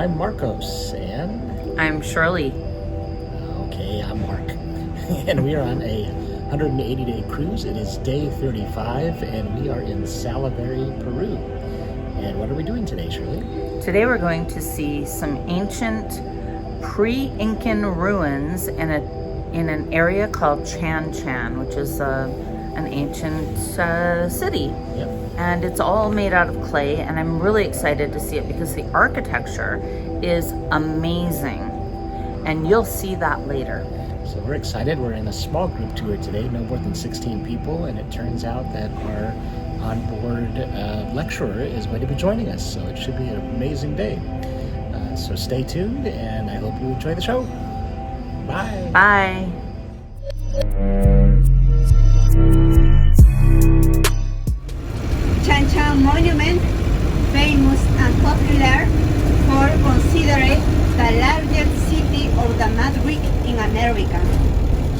I'm Marcos, and... I'm Shirley. Okay, I'm Mark. And we are on a 180-day cruise. It is day 35, and we are in Salaverry, Peru. And what are we doing today, Shirley? Today we're going to see some ancient pre-Incan ruins in an area called Chan Chan, which is an ancient city. Yep. And it's all made out of clay, and I'm really excited to see it because the architecture is amazing, and you'll see that later. So we're excited. We're in a small group tour today, no more than 16 people, and it turns out that our onboard lecturer is going to be joining us, so it should be an amazing day. So stay tuned, and I hope you enjoy the show. Bye. Bye. Chan Chan Monument, famous and popular for considered the largest city of the Madrid in America.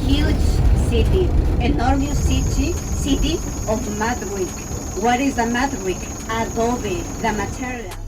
Huge city, enormous city of Madrid. What is the Madrid? Adobe, the material.